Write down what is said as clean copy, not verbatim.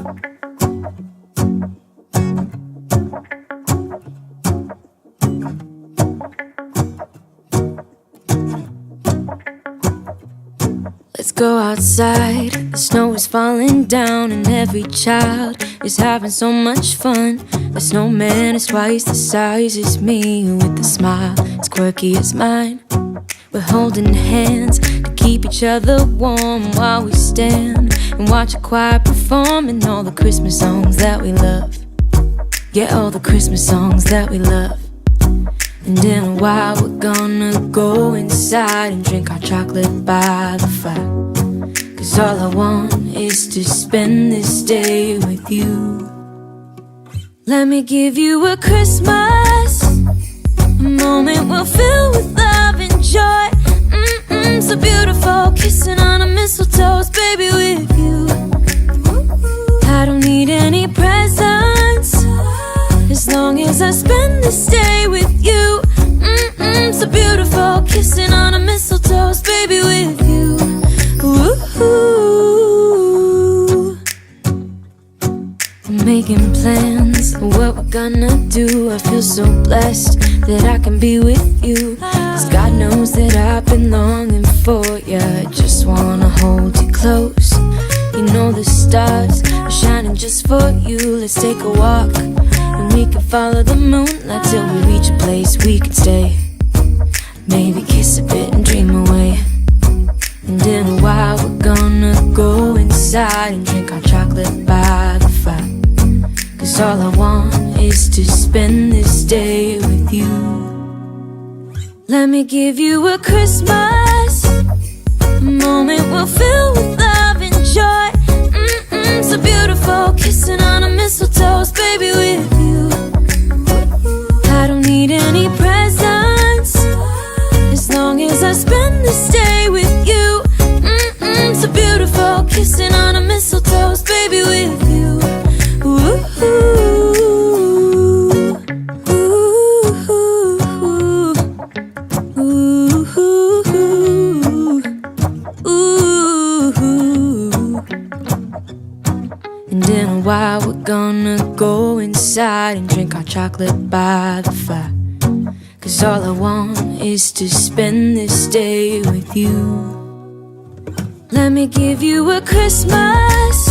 Let's go outside, the snow is falling down and every child is having so much fun. The snowman is twice the size as me, with a smile as quirky as mine. We're holding hands to keep each other warm while we stand and watch a choir performing all the Christmas songs that we love. Yeah, all the Christmas songs that we love. And in a while we're gonna go inside and drink our chocolate by the fire. 'Cause all I want is to spend this day with you. Let me give you a Christmas, a moment we'll fill with love and joy. So beautiful, kissing on a mistletoe, baby, with you. I don't need any presents, as long as I spend this day with you. So beautiful, kissing on a mistletoe, baby, with you. Ooh. I'm making plans of what we're gonna do. I feel so blessed that I can be with you. 'Cause God knows that I've been longing for you. I just wanna hold you close. You know the stars are shining just for you. Let's take a walk and we can follow the moonlight till we reach a place we can stay. Maybe kiss a bit and dream away. And in a while we're gonna go inside and drink our chocolate by the fire. 'Cause all I want is to spend this day with you. Let me give you a Christmas, a moment we'll fill with love and joy. So beautiful, kissing on a mistletoe, baby, with you. I don't need any presents, as long as I spend this day with you. So beautiful, kissing on a mistletoe, baby, with you. Ooh. And in a while we're gonna go inside and drink our chocolate by the fire. 'Cause all I want is to spend this day with you. Let me give you a Christmas,